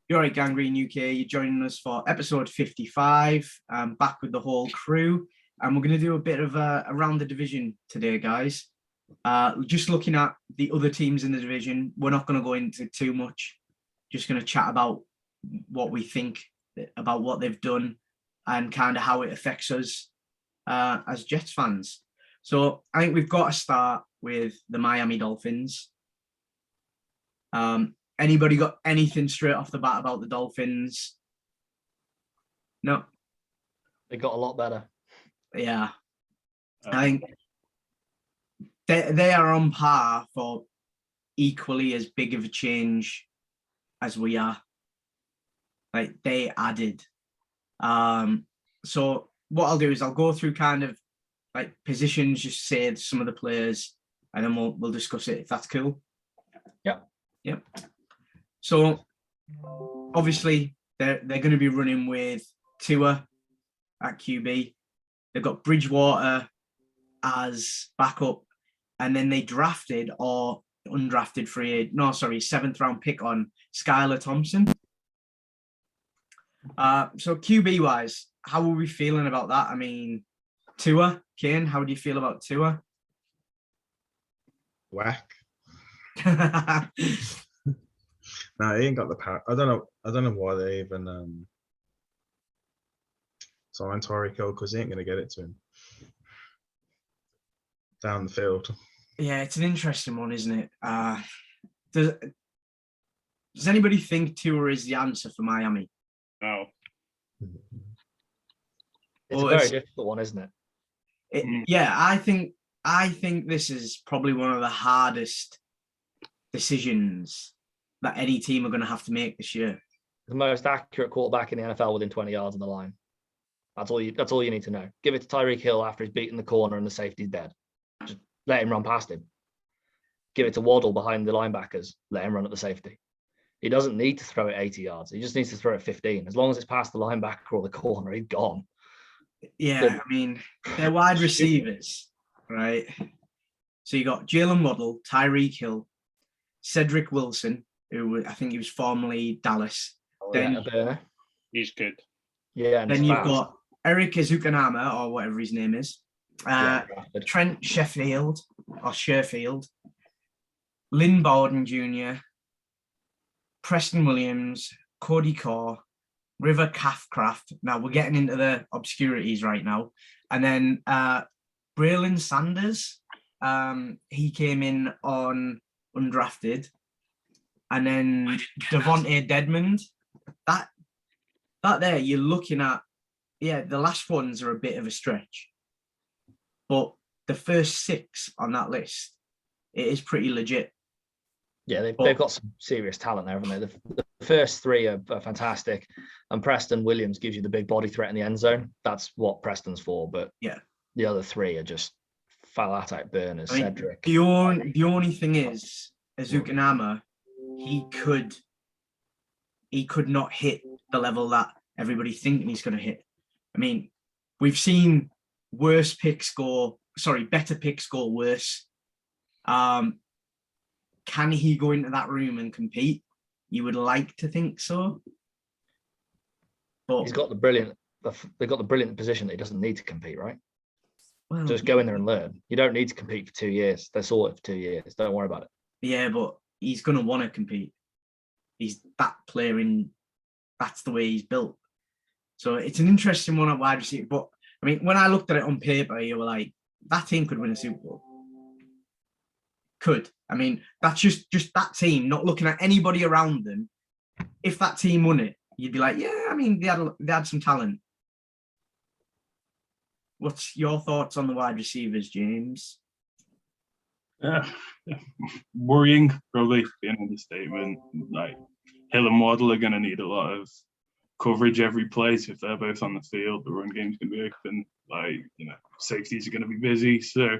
You're right, Gangrene UK. You're joining us for episode 55. I'm back with the whole crew, and we're going to do a bit of around the division today, guys. Just looking at the other teams in the division. We're not going to go into too much. Just going to chat about what we think about what they've done and kind of how it affects us as Jets fans. So I think we've got to start with the Miami Dolphins. Anybody got anything straight off the bat about the Dolphins? No. They got a lot better. Yeah. I think they are on par for equally as big of a change as we are. Like, they added. So what I'll do is I'll go through kind of like positions, just say some of the players, and then we'll discuss it if that's cool. Yep. So obviously they're going to be running with Tua at QB. They've got Bridgewater as backup, and then they drafted or undrafted seventh round pick on Skylar Thompson. So QB wise, how are we feeling about that? I mean, Tua, Kane, how do you feel about Tua? Whack. No, he ain't got the power. I don't know why they even signed Tyreek Hill, because he ain't going to get it to him down the field. Yeah, it's an interesting one, isn't it? Does anybody think Tua is the answer for Miami? No. It's a very difficult one, isn't it? Yeah, I think this is probably one of the hardest decisions that any team are going to have to make this year. The most accurate quarterback in the NFL within 20 yards on the line. That's all you need to know. Give it to Tyreek Hill after he's beaten the corner and the safety's dead. Just let him run past him. Give it to Waddle behind the linebackers. Let him run at the safety. He doesn't need to throw it 80 yards. He just needs to throw it 15. As long as it's past the linebacker or the corner, he's gone. Yeah, I mean, they're wide receivers, right? So you got Jalen Waddle, Tyreek Hill, Cedric Wilson, who I think he was formerly Dallas. He's good. Yeah. Then you've got Eric Ezukanama, or whatever his name is. Trent Sheffield, Lynn Bowden Jr., Preston Williams, Cody Core, River Calfcraft. Now we're getting into the obscurities right now. And then Braylon Sanders, he came in on undrafted. And then Devontae Dedmond. That there, you're looking at, the last ones are a bit of a stretch. But the first 6 on that list, it is pretty legit. Yeah, they've got some serious talent there, haven't they? The first 3 are fantastic, and Preston Williams gives you the big body threat in the end zone. That's what Preston's for, but the other 3 are just flat out burners. Cedric. The only thing is, Ezukanama, he could not hit the level that everybody's thinking he's going to hit. I mean, we've seen better picks go worse. Can he go into that room and compete? You would like to think so. But they've got the brilliant position that he doesn't need to compete, right? Well, just go in there and learn. You don't need to compete for 2 years. They're sorted for 2 years. Don't worry about it. Yeah, but he's going to want to compete. He's that player, and that's the way he's built. So it's an interesting one at wide receiver. But I mean, when I looked at it on paper, you were like, that team could win a Super Bowl. Could. I mean, that's just that team, not looking at anybody around them. If that team won it, you'd be like, yeah, I mean, they had some talent. What's your thoughts on the wide receivers, James? Worrying, probably the end of the statement. Like, Hill and Waddle are going to need a lot of coverage every play. So if they're both on the field, the run game's going to be open. Safeties are going to be busy. So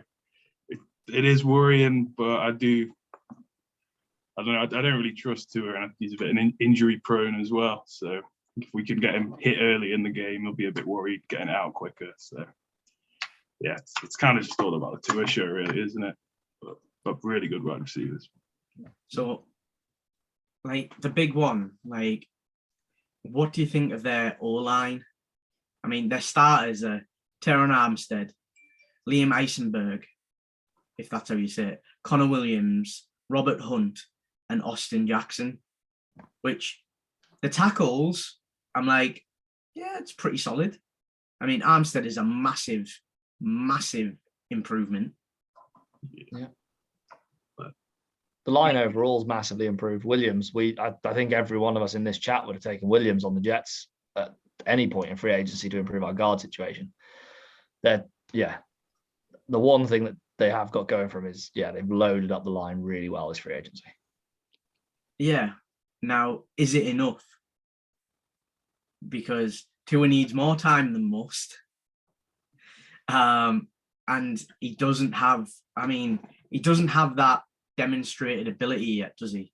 it is worrying, but I don't know. I don't really trust Tua, and he's a bit injury prone as well. So if we can get him hit early in the game, he'll be a bit worried getting out quicker. So yeah, it's kind of just all about the Tua show, really, isn't it? But really good wide receivers. So, the big one, what do you think of their O-line? I mean, their starters are Teron Armstead, Liam Eisenberg, if that's how you say it, Connor Williams, Robert Hunt, and Austin Jackson, which the tackles, I'm like, yeah, it's pretty solid. I mean, Armstead is a massive, massive improvement. Yeah. The line overall is massively improved. Williams, I think every one of us in this chat would have taken Williams on the Jets at any point in free agency to improve our guard situation. The one thing that they have got going for them is, they've loaded up the line really well this free agency. Yeah. Now, is it enough? Because Tua needs more time than most. And he doesn't have that demonstrated ability yet, does he?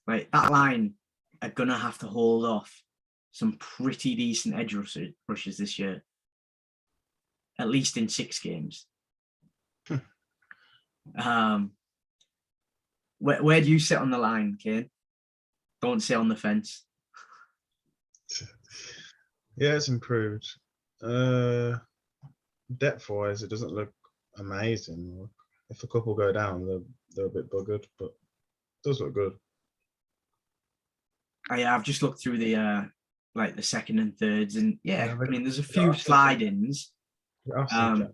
Like, that line are going to have to hold off some pretty decent edge rushes this year, at least in 6 games. Where do you sit on the line, Kane? Don't sit on the fence. Yeah, it's improved. Depth-wise, it doesn't look amazing. If a couple go down, they're a bit buggered, but it does look good. I've just looked through the the second and thirds, and Yeah, I mean, there's a few slide-ins. I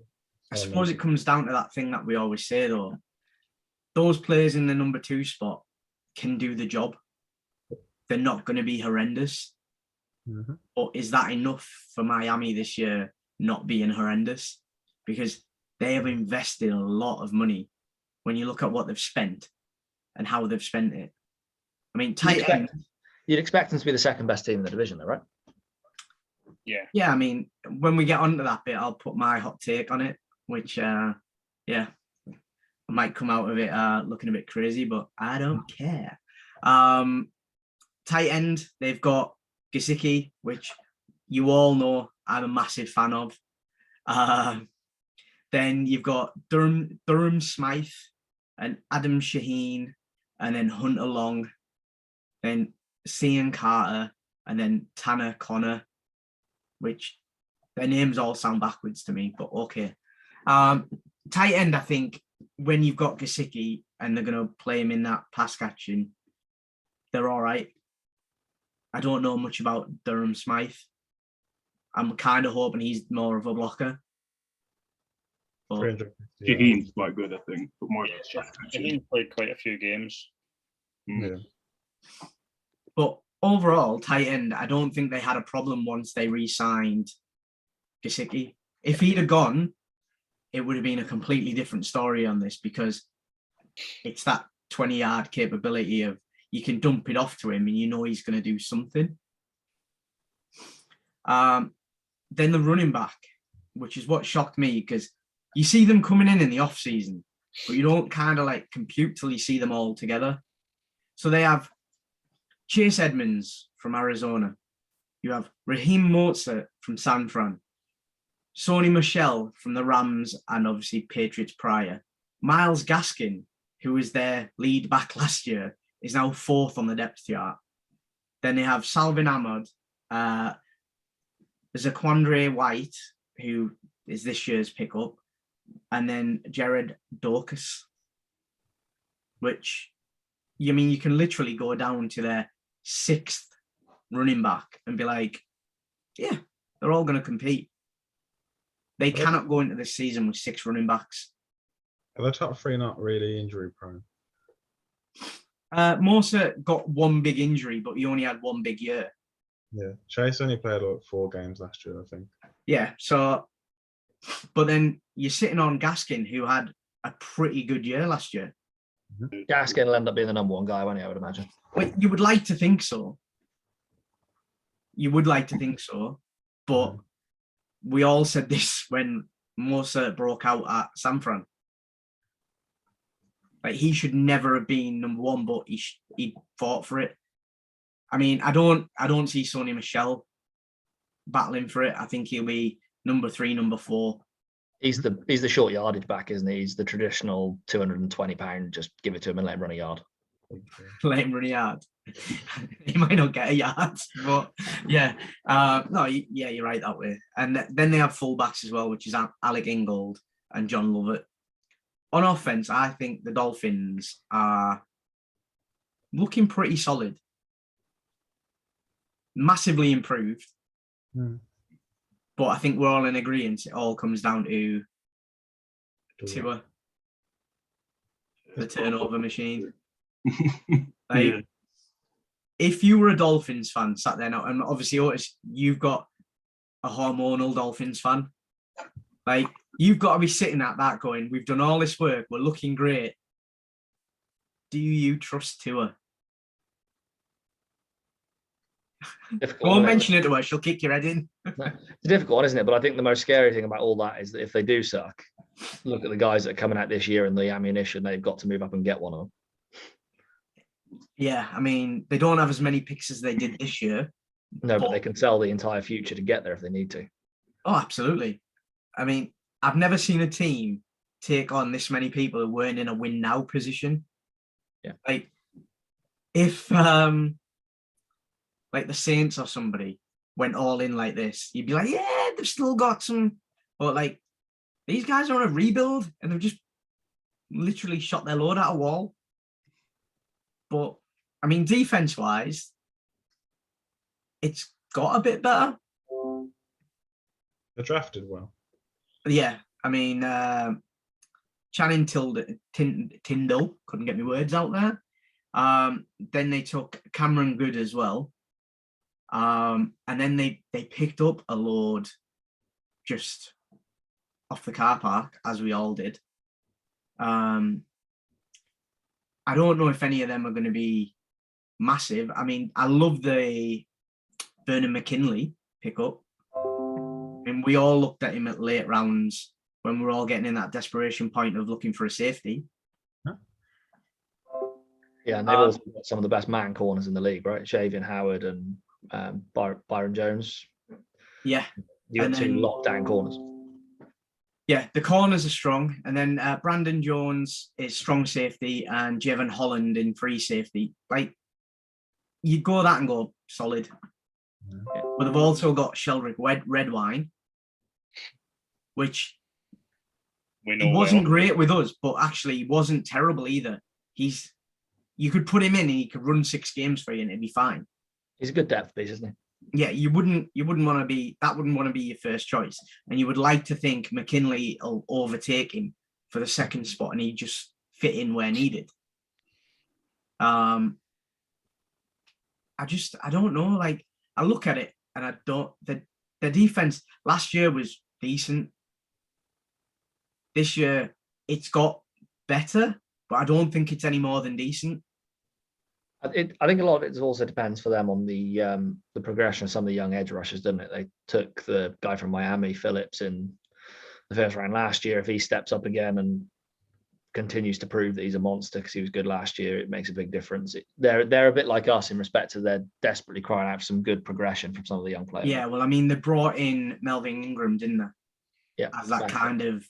suppose it comes down to that thing that we always say, though. Those players in the number 2 spot can do the job. They're not going to be horrendous. Mm-hmm. But is that enough for Miami this year not being horrendous? Because they have invested a lot of money when you look at what they've spent and how they've spent it. I mean, You'd expect them to be the second best team in the division, though, right? Yeah. Yeah, I mean, when we get onto that bit, I'll put my hot take on it, which, I might come out of it looking a bit crazy, but I don't care. Tight end, they've got Gesicki, which you all know I'm a massive fan of. Then you've got Durham Smythe and Adam Shaheen, and then Hunter Long, then Cian Carter, and then Tanner Connor, which their names all sound backwards to me, but okay. Tight end, I think, when you've got Gesicki and they're going to play him in that pass catching, they're all right. I don't know much about Durham Smythe. I'm kind of hoping he's more of a blocker. But Shaheen's quite good, I think, but more. He played quite a few games. Yeah. But overall, tight end, I don't think they had a problem once they re-signed Gesicki. If he'd have gone, it would have been a completely different story on this, because it's that 20-yard capability of you can dump it off to him and you know he's going to do something. Then the running back, which is what shocked me, because you see them coming in the off season, but you don't kind of compute till you see them all together. So they have Chase Edmonds from Arizona. You have Raheem Mostert from San Fran. Sony Michel from the Rams and obviously Patriots prior. Myles Gaskin, who was their lead back last year, is now 4th on the depth chart. Then they have Salvin Ahmed, Zaquandre White, who is this year's pickup, and then Jared Dorcas, which, you can literally go down to their 6th running back and be like, yeah, they're all going to compete. They cannot go into this season with 6 running backs. Are the top 3 not really injury prone? Mostert got one big injury, but he only had one big year. Yeah, Chase only played 4 games last year, I think. Yeah, so, but then you're sitting on Gaskin, who had a pretty good year last year. Gaskin will end up being the number 1 guy, won't he, I would imagine. Well, you would like to think so. But we all said this when Mostert broke out at San Fran. He should never have been number 1, but he fought for it. I mean, I don't see Sony Michel battling for it. I think he'll be number 3, number 4. He's the short yardage back, isn't he? He's the traditional 220-pound, just give it to him and let him run a yard. let him run a yard. He might not get a yard, but yeah, no, yeah, you're right that way. And then they have fullbacks as well, which is Alec Ingold and John Lovett. On offense, I think the Dolphins are looking pretty solid, massively improved. But I think we're all in agreement. It all comes down to Tua, the turnover machine. Like, Yeah. if you were a Dolphins fan sat there now, and obviously Otis, you've got a hormonal Dolphins fan, like you've got to be sitting at that going, we've done all this work, we're looking great. Do you trust Tua? Difficult, Go and isn't it? mention it to her, she'll kick your head in. It's a difficult one, isn't it? But I think the most scary thing about all that is that if they do suck, look at the guys that are coming out this year and the ammunition they've got to move up and get one of them. Yeah, I mean, they don't have as many picks as they did this year. No, but they can sell the entire future to get there if they need to. Oh, absolutely. I mean, I've never seen a team take on this many people who weren't in a win now position. Yeah. Like, if like the Saints or somebody went all in like this, you'd be like, yeah, they've still got some. But like, these guys are on a rebuild and they've just literally shot their load at a wall. But I mean, defense-wise, it's got a bit better. They drafted well. Yeah, I mean, Channing Tindall, couldn't get my words out there. Then they took Cameron Good as well. And then they picked up a load just off the car park, as we all did. I don't know if any of them are going to be massive. I mean, I love the Vernon McKinley pickup. I mean, we all looked at him at late rounds when we were all getting in that desperation point of looking for a safety. Yeah, and they've also got some of the best man corners in the league, right? Xavier Howard and Byron Jones. Yeah. You got And two then- lockdown corners. Yeah, the corners are strong. And then Brandon Jones is strong safety and Jevon Holland in free safety. Like, you go that and go solid. Yeah. But they've also got Sheldrick Redwine, which We know he wasn't well. great with us, but actually he wasn't terrible either. You could put him in and he could run 6 games for you and it'd be fine. He's a good depth piece, isn't he? Yeah, you wouldn't want to be your first choice. And you would like to think McKinley will overtake him for the second spot and he just fit in where needed. I don't know. Like, I look at it and I don't, the defense last year was decent. This year it's got better, but I don't think it's any more than decent. I think a lot of it also depends for them on the progression of some of the young edge rushers, doesn't it? They took the guy from Miami, Phillips, in the first round last year. If he steps up again and continues to prove that he's a monster because he was good last year, it makes a big difference. They're a bit like us in respect to they're desperately crying out for some good progression from some of the young players. Yeah, well, I mean, they brought in Melvin Ingram, didn't they? Yeah, as that kind of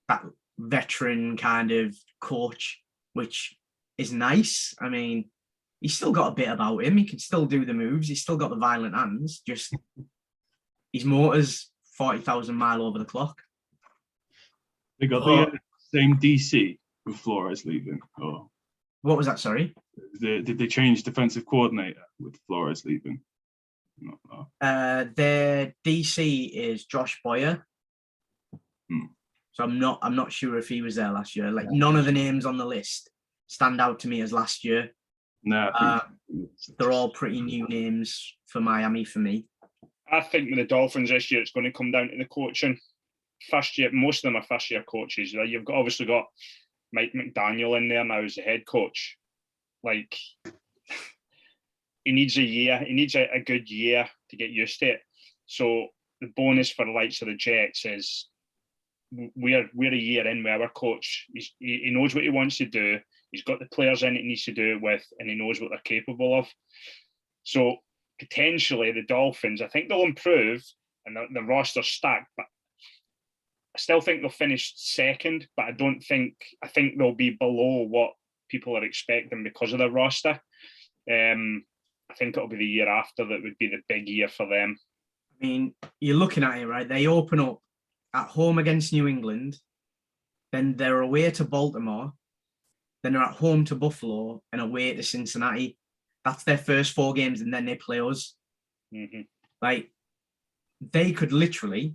that veteran kind of coach, which is nice. I mean, he's still got a bit about him. He can still do the moves. He's still got the violent hands. Just his motor's 40,000 mile over the clock. They got the same DC with Flores leaving. Or What was that? Sorry. did they change defensive coordinator with Flores leaving? No. Their DC is Josh Boyer. So I'm not sure if he was there last year. Like, none of the names on the list stand out to me as last year. No, They're all pretty new names for Miami for me. I think with the Dolphins this year, it's going to come down to the coaching. First year, most of them are first year coaches. You've obviously got Mike McDaniel in there now as the head coach. Like, he needs a year. He needs a good year to get used to it. So the bonus for the likes of the Jets is we're a year in with our coach. He knows what he wants to do. He's got the players in it he needs to do it with, and he knows what they're capable of. So potentially the Dolphins, I think they'll improve and the roster's stacked, but I still think they'll finish second, but I think they'll be below what people are expecting because of their roster. I think it'll be the year after that would be the big year for them. I mean, you're looking at it, right? They open up at home against New England, then they're away to Baltimore, then they're at home to Buffalo and away to Cincinnati. That's their first 4 games, and then they play us. Mm-hmm. Like, they could literally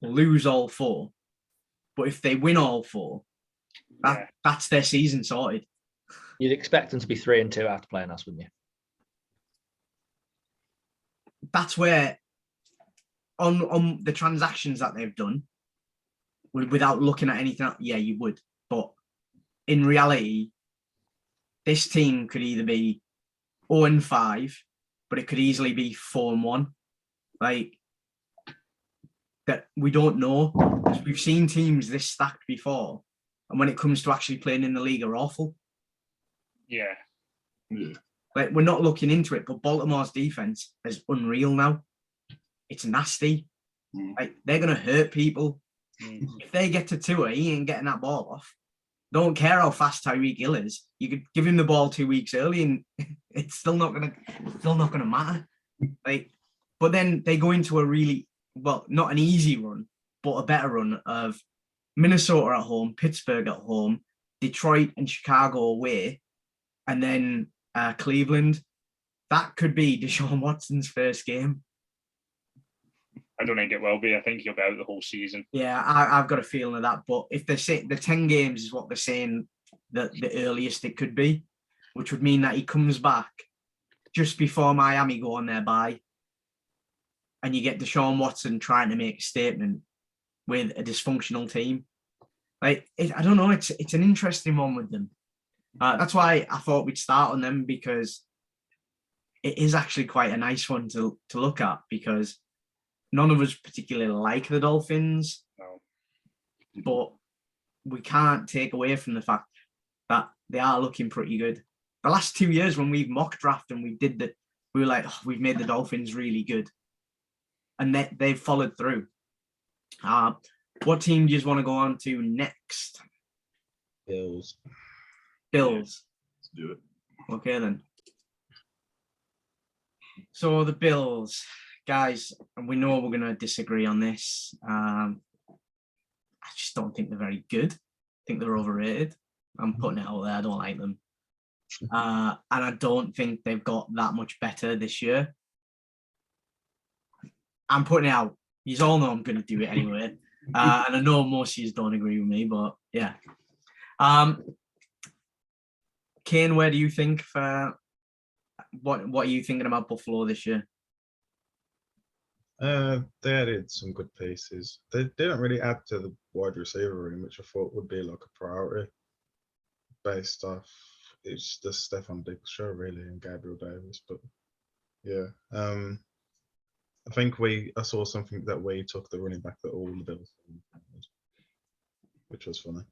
lose all 4, but if they win all 4, that's their season sorted. You'd expect them to be 3-2 after playing us, wouldn't you? That's where on the transactions that they've done, without looking at anything else, yeah, you would. But in reality, this team could either be 0-5, but it could easily be 4-1. Like, that we don't know. We've seen teams this stacked before, and when it comes to actually playing in the league, are awful. Yeah. Like, we're not looking into it, but Baltimore's defense is unreal now. It's nasty. Like, they're gonna hurt people. If they get to Tua, he ain't getting that ball off. Don't care how fast Tyreek Hill is. You could give him the ball 2 weeks early, and it's still not gonna matter. Like, but then they go into a really, well, not an easy run, but a better run of Minnesota at home, Pittsburgh at home, Detroit and Chicago away, and then Cleveland. That could be Deshaun Watson's first game. I don't think it will be. I think he'll be out the whole season. Yeah, I've got a feeling of that. But if they say the 10 games is what they're saying that the earliest it could be, which would mean that he comes back just before Miami go on their bye, and you get Deshaun Watson trying to make a statement with a dysfunctional team. Like, I don't know. It's an interesting one with them. That's why I thought we'd start on them, because it is actually quite a nice one to look at, because none of us particularly like the Dolphins, No. but we can't take away from the fact that they are looking pretty good. The last 2 years when we've mock draft and we were like, oh, we've made the Dolphins really good. And they've followed through. What team do you just want to go on to next? Bills. Bills. Let's do it. Okay, then. So the Bills, guys, and we know we're going to disagree on this. I just don't think they're very good. I think they're overrated. I'm putting it out there. I don't like them. And I don't think they've got that much better this year. I'm putting it out. You all know I'm going to do it anyway. And I know most of you don't agree with me, but yeah. Kane, where do you think what are you thinking about Buffalo this year? They added some good pieces. They didn't really add to the wide receiver room, which I thought would be like a priority based off it's the Stephon Diggs show really and Gabriel Davis. But yeah, I think I saw something that we took the running back that all the Bills, which was funny,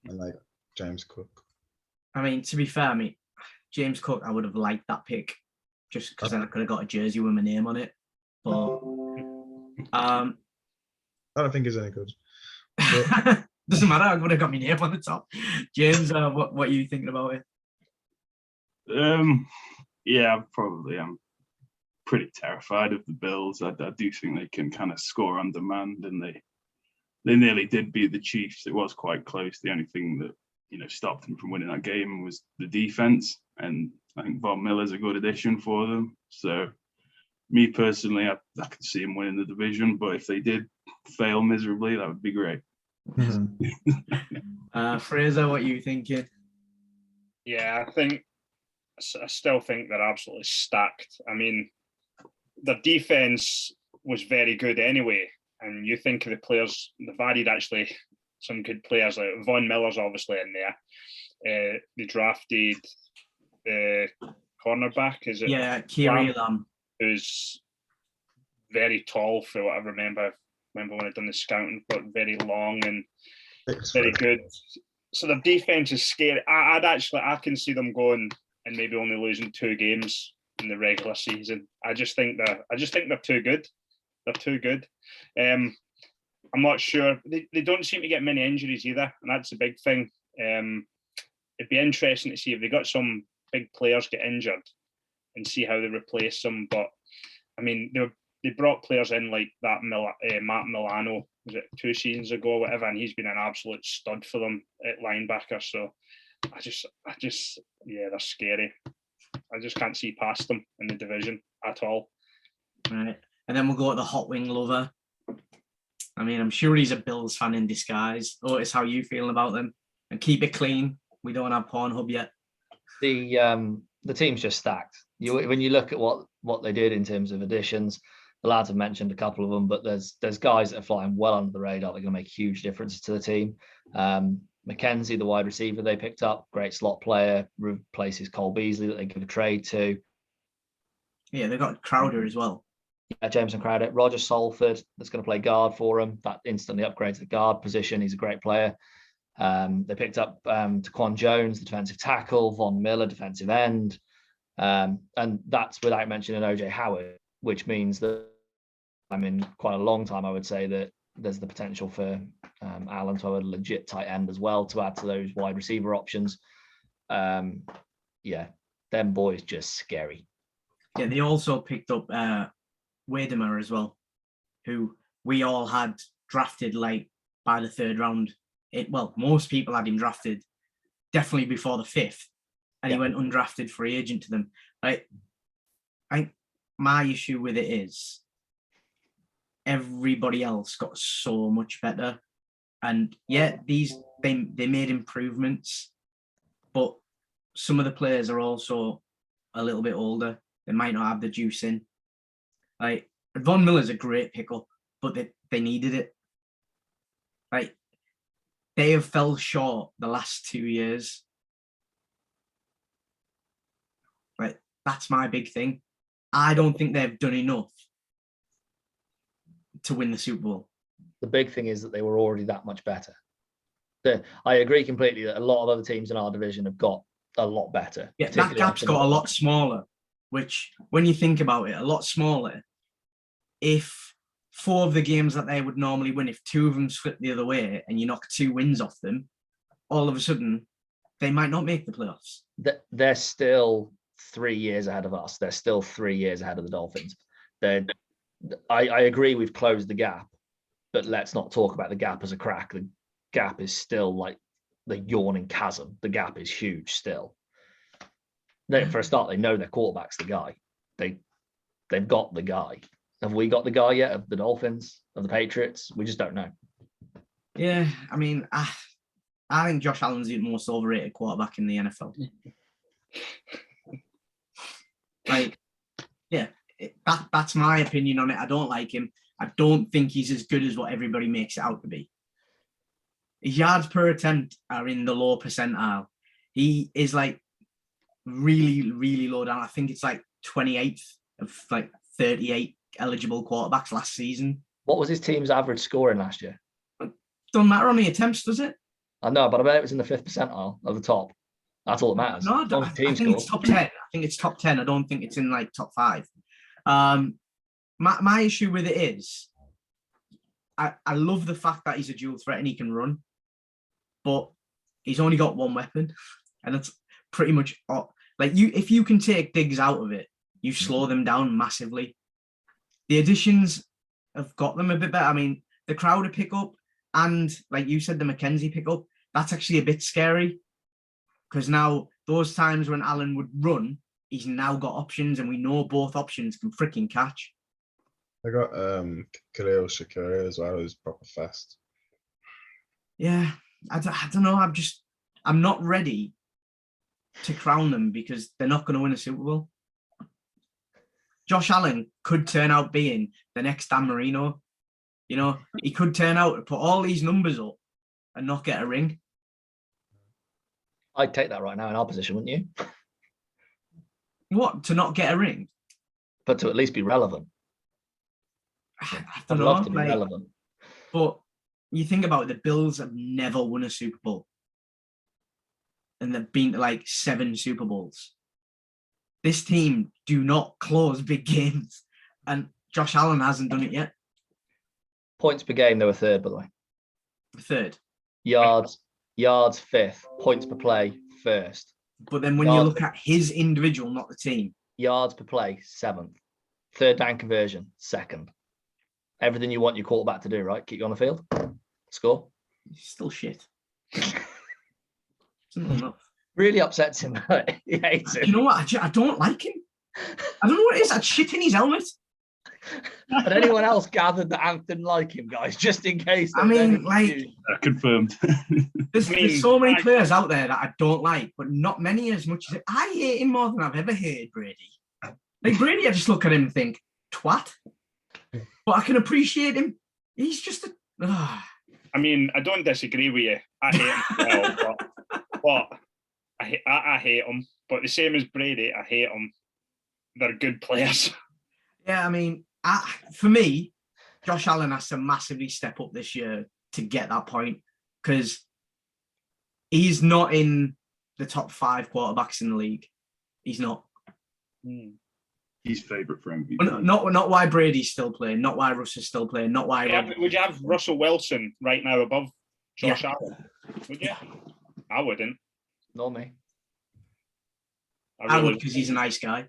and like James Cook. I mean, to be fair, James Cook, I would have liked that pick just because then I could have got a jersey with my name on it. But I don't think he's any good. Doesn't matter. I would have got my name on the top. James, what are you thinking about it? Yeah, probably. I'm pretty terrified of the Bills. I do think they can kind of score on demand, and they nearly did beat the Chiefs. It was quite close. The only thing that stopped them from winning that game was the defense, and I think Von Miller's a good addition for them. So, me personally, I could see him winning the division, but if they did fail miserably, that would be great. Fraser, what are you thinking? Yeah, I still think they're absolutely stacked. I mean, their defense was very good anyway, and you think of the players, they've added actually some good players. Like Von Miller's obviously in there. They drafted the cornerback, is it? Yeah, Kyrie Lamb, who's very tall for what I remember. When I done the scouting, but very long and very good. So their defense is scary. I can see them going and maybe only losing 2 games in the regular season. I just think they're too good. They're too good. I'm not sure. They don't seem to get many injuries either, and that's a big thing. it'd be interesting to see if they got some big players get injured and see how they replace them. But I mean, they brought players in like that Matt Milano, was it 2 seasons ago or whatever, and he's been an absolute stud for them at linebacker. So I just, yeah, they're scary. I just can't see past them in the division at all. Right. And then we'll go to the hot wing lover. I mean, I'm sure he's a Bills fan in disguise. Otis, how you feeling about them? And keep it clean. We don't have Pornhub yet. The team's just stacked. When you look at what they did in terms of additions, the lads have mentioned a couple of them, but there's guys that are flying well under the radar. They're going to make huge differences to the team. McKenzie, the wide receiver they picked up, great slot player, replaces Cole Beasley that they give a trade to. Yeah, they've got Crowder as well. Yeah, Jameson Crowder. Roger Salford, that's going to play guard for him. That instantly upgrades the guard position. He's a great player. They picked up Taquan Jones, the defensive tackle, Von Miller, defensive end. And that's without mentioning OJ Howard, which means that in quite a long time, I would say that there's the potential for Allen to have a legit tight end as well to add to those wide receiver options. Yeah, them boys just scary. Yeah, they also picked up Wademer as well, who we all had drafted like by the 3rd round. Most people had him drafted definitely before the 5th, and he went undrafted free agent to them. Right? My issue with it is everybody else got so much better, and yeah, they made improvements, but some of the players are also a little bit older. They might not have the juice in. Like Von Miller's a great pickup, but they needed it. Like they have fell short the last 2 years. Like that's my big thing. I don't think they've done enough to win the Super Bowl. The big thing is that they were already that much better. I agree completely that a lot of other teams in our division have got a lot better. Yeah, that gap's got a lot smaller, which when you think about it, a lot smaller. If 4 of the games that they would normally win, if 2 of them flip the other way and you knock 2 wins off them, all of a sudden they might not make the playoffs. They're still 3 years ahead of us. They're still 3 years ahead of the Dolphins. I agree we've closed the gap, but let's not talk about the gap as a crack. The gap is still like the yawning chasm. The gap is huge still. For a start, they know their quarterback's the guy. They've got the guy. Have we got the guy yet of the Dolphins, of the Patriots? We just don't know. Yeah, I mean, I think Josh Allen's the most overrated quarterback in the NFL. Like, yeah, that's my opinion on it. I don't like him. I don't think he's as good as what everybody makes it out to be. His yards per attempt are in the low percentile. He is like really, really low down. I think it's like 28th of like 38 eligible quarterbacks last season. What was his team's average scoring last year? Doesn't matter on the attempts, does it? I know, but I bet it was in the 5th percentile of the top. That's all that matters. No, I think it's top 10. I think it's top 10. I don't think it's in like top 5. My issue with it is I love the fact that he's a dual threat and he can run, but he's only got one weapon, and it's pretty much like if you can take Diggs out of it, you slow them down massively. The additions have got them a bit better. I mean, the Crowder pickup and, like you said, the McKenzie pickup, that's actually a bit scary, because now those times when Allen would run, he's now got options, and we know both options can freaking catch. I got Khalil Shakir as well, who's proper fast. Yeah, I don't know. I'm not ready to crown them because they're not going to win a Super Bowl. Josh Allen could turn out being the next Dan Marino. You know, he could turn out to put all these numbers up and not get a ring. I'd take that right now in our position, wouldn't you? What, to not get a ring? But to at least be relevant. I I'd don't know. love to be relevant. But you think about it, the Bills have never won a Super Bowl. And they've been to like 7 Super Bowls. This team do not close big games. And Josh Allen hasn't done it yet. Points per game, they were 3rd, by the way. 3rd. Yards 5th. Points per play, first. But then when you Yards look at his individual, not the team, yards per play, 7th. Third down conversion, 2nd. Everything you want your quarterback to do, right? Keep you on the field, score. he's still shit. It's not enough. Really upsets him. He hates You him. know what? I don't like him. I don't know what it is. I'd shit in his helmet. Had anyone else gathered that Ant didn't like him, guys? Just in case. I there's any mean, like, confusion. Confirmed. there's so many players out there that I don't like, but not many as much as I hate him more than I've ever hated Brady. Like Brady, I just look at him and think, twat. But I can appreciate him. He's just a. I mean, I don't disagree with you. I hate him as well, but I hate him. But the same as Brady, I hate him. They're good players. Yeah, I mean, for me, Josh Allen has to massively step up this year to get that point because he's not in the top 5 quarterbacks in the league. He's not. He's favourite for MVP. Not why Brady's still playing, not why Russ is still playing, not why. Would you have Russell Wilson right now above Josh Allen? Would you? I wouldn't. Not me. I would because he's a nice guy.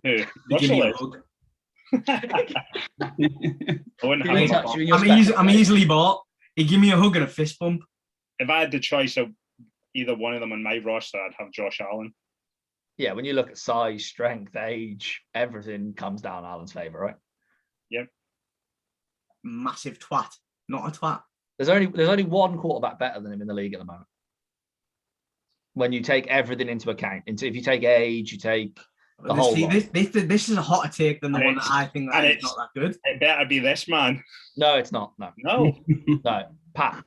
Who? He give me a Russell hug. I wouldn't have him. I'm easily bought. He'd give me a hug and a fist bump. If I had the choice of either one of them on my roster, I'd have Josh Allen. Yeah, when you look at size, strength, age, everything comes down Allen's favour, right? Yep. Massive twat. Not a twat. There's only one quarterback better than him in the league at the moment. When you take everything into account, if you take age, you take the whole lot. This is a hotter take than the one that I think that is not that good. It better be this man. No, it's not. No. No. Pat.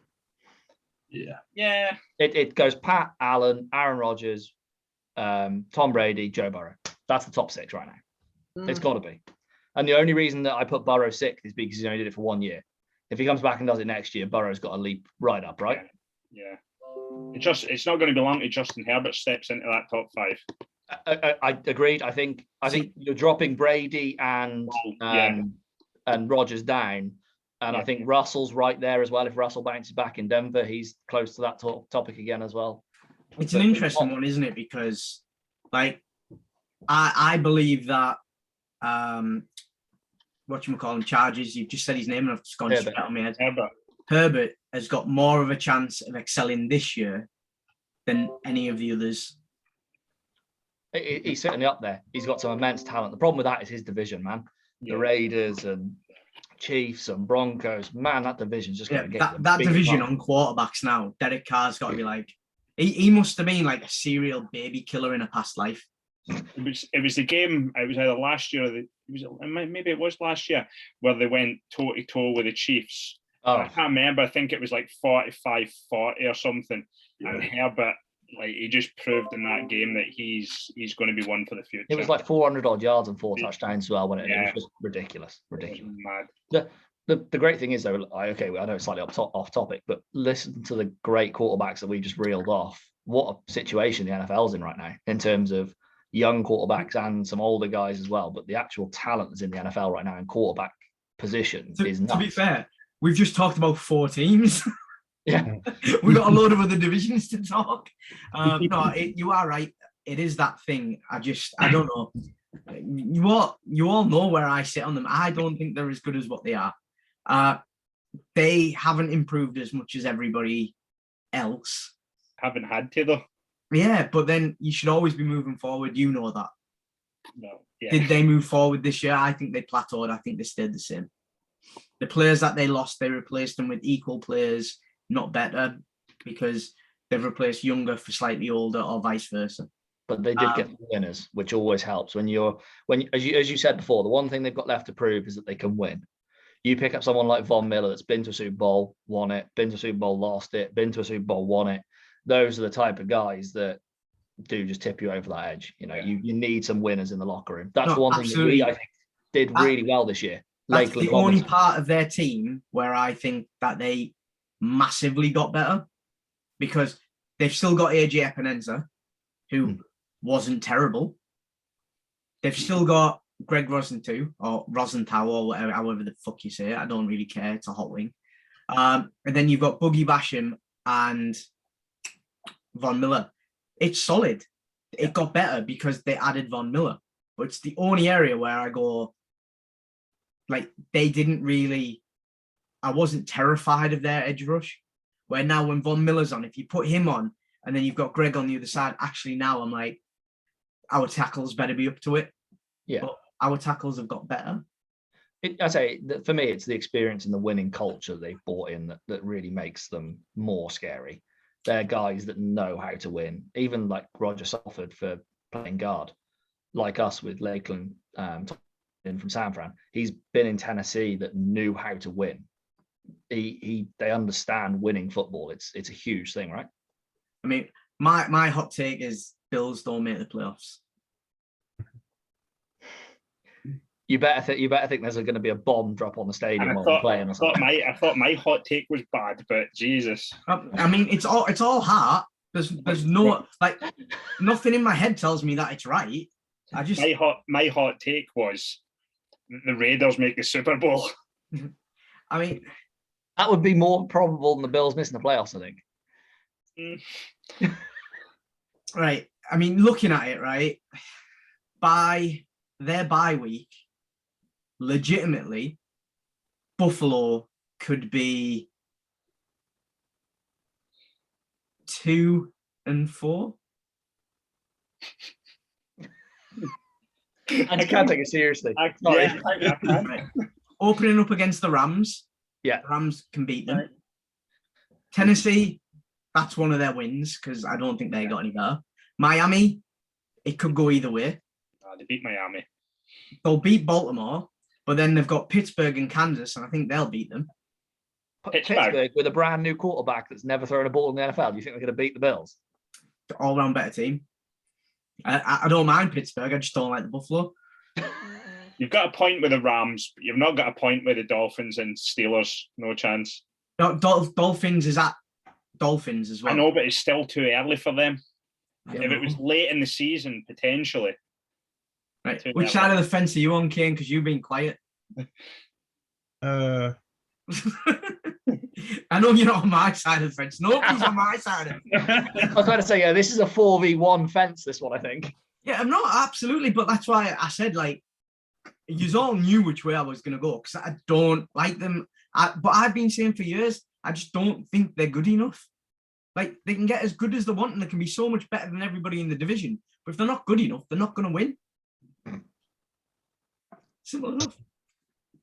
Yeah. It goes Pat, Allen, Aaron Rodgers, Tom Brady, Joe Burrow. That's the top 6 right now. It's got to be. And the only reason that I put Burrow 6th is because he only did it for 1 year. If he comes back and does it next year, Burrow's got to leap right up, right? Yeah. It's not going to be long till Justin Herbert steps into that top 5. I agreed. I think you're dropping Brady and Rodgers down, and I think Russell's right there as well. If Russell bounces back in Denver, he's close to that topic again as well. It's an interesting one, isn't it? Because, like, I believe that whatchamacallit Chargers. You've just said his name, and I've just gone straight on my head. Herbert has got more of a chance of excelling this year than any of the others. He's certainly up there. He's got some immense talent. The problem with that is his division, man. The Raiders and Chiefs and Broncos, man, that division's just going to get that division on quarterbacks now. Derek Carr's got to be like, he must have been like a serial baby killer in a past life. It was the game. It was either last year, maybe it was last year, where they went toe to toe with the Chiefs. I can't remember. I think it was like 45-40 or something. Yeah. And Herbert, like, he just proved in that game that he's going to be one for the future. It was like 400 odd yards and 4 touchdowns as well. It was just ridiculous. Mad. The great thing is though, I know it's slightly off topic, but listen to the great quarterbacks that we just reeled off. What a situation the NFL's in right now in terms of young quarterbacks and some older guys as well. But the actual talent that's in the NFL right now in quarterback position is nuts. To be fair, we've just talked about 4 teams. Yeah. We've got a load of other divisions to talk. You are right. It is that thing. I don't know. You all know where I sit on them. I don't think they're as good as what they are. They haven't improved as much as everybody else. Haven't had to though. Yeah, but then you should always be moving forward. You know that. No. Yeah. Did they move forward this year? I think they plateaued. I think they stayed the same. The players that they lost, they replaced them with equal players, not better, because they've replaced younger for slightly older or vice versa. But they did get the winners, which always helps. When as you said before, the one thing they've got left to prove is that they can win. You pick up someone like Von Miller that's been to a Super Bowl, won it, been to a Super Bowl, lost it, been to a Super Bowl, won it. Those are the type of guys that do just tip you over that edge. You know, you need some winners in the locker room. That's the one thing that we, I think, did really well this year. That's the only part of their team where I think that they massively got better, because they've still got AJ Epinesa, who wasn't terrible. They've still got Greg Rosenthal or whatever, however the fuck you say it. I don't really care. It's a hot wing. And then you've got Boogie Basham and Von Miller. it's solid. It got better because they added Von Miller. But it's the only area where I go, like, they didn't really, I wasn't terrified of their edge rush. Where now when Von Miller's on, if you put him on and then you've got Greg on the other side, actually now I'm like, our tackles better be up to it. Yeah. But our tackles have got better. I say that for me, it's the experience and the winning culture they've brought in that really makes them more scary. They're guys that know how to win, even like Roger Salford for playing guard, like us with Lakeland in from San Fran. He's been in Tennessee that knew how to win. They understand winning football. It's a huge thing, right? I mean, my hot take is Bills don't make the playoffs. You better think there's going to be a bomb drop on the stadium And while we're playing or something. I thought my hot take was bad, but Jesus. I mean, it's all heart. There's no, like, nothing in my head tells me that it's right. I just My hot take was the Raiders make the Super Bowl. I mean, That would be more probable than the Bills missing the playoffs, I think. right. I mean, looking at it, right, by their bye week, legitimately, Buffalo could be 2-4. I just can't take it seriously. Sorry. Yeah, I can. Right. Opening up against the Rams. Yeah. The Rams can beat them. Right. Tennessee, that's one of their wins because I don't think they got any better. Miami, it could go either way. They beat Miami. They'll beat Baltimore, but then they've got Pittsburgh and Kansas, and I think they'll beat them. Pittsburgh with a brand new quarterback that's never thrown a ball in the NFL. Do you think they're going to beat the Bills? All-round better team. I don't mind Pittsburgh. I just don't like the Buffalo. You've got a point with the Rams, but you've not got a point with the Dolphins and Steelers. No chance. No, Dolphins is at Dolphins as well. I know, but it's still too early for them. I If don't it was know. late in the season, potentially. Right. too Which early. side of the fence are you on, Kane? Because you've been quiet. Uh, I know you're not on my side of the fence. Nobody's on my side of it. I was about to say, yeah, this is a 4v1 fence, this one, I think. Yeah, I'm not absolutely, but that's why I said, like, you all knew which way I was going to go because I don't like them. But I've been saying for years, I just don't think they're good enough. Like, they can get as good as they want and they can be so much better than everybody in the division. But if they're not good enough, they're not going to win. Simple enough.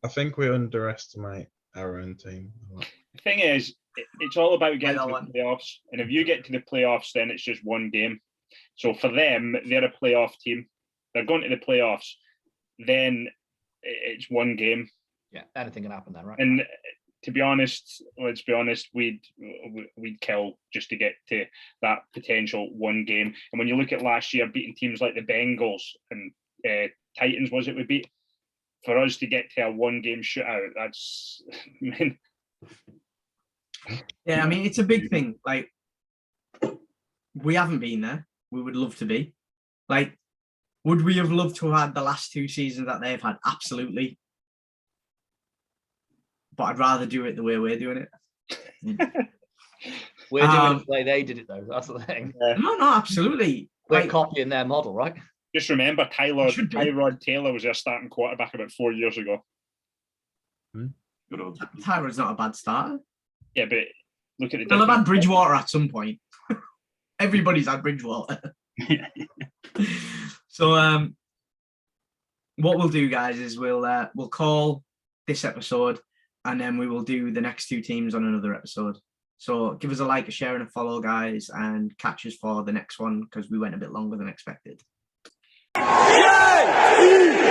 I think we underestimate our own team a lot. The thing is, it's all about getting that to one. the playoffs. And if you get to the playoffs, then it's just one game. So for them, they're a playoff team. They're going to the playoffs. Then it's one game. Yeah, anything can happen then, right? And to be honest, let's be honest, we'd kill just to get to that potential one game. And when you look at last year, beating teams like the Bengals and Titans, was it we beat? For us to get to a one-game shootout, that's, I mean, Yeah, I mean, it's a big thing. Like, we haven't been there. We would love to be. Like, would we have loved to have had the last 2 seasons that they've had? Absolutely. But I'd rather do it the way we're doing it. We're doing it the way they did it, though. That's the thing. No, absolutely. We're Like, copying their model, right? just remember Should be. Tyrod Taylor was their starting quarterback about 4 years ago. Good old- Tyrod's not a bad starter. Yeah, but look at the They'll have had difference. Bridgewater at some point. Everybody's had Bridgewater. So what we'll do, guys, is we'll call this episode and then we will do the next 2 teams on another episode. So give us a like, a share, and a follow, guys, and catch us for the next one because we went a bit longer than expected. Yay!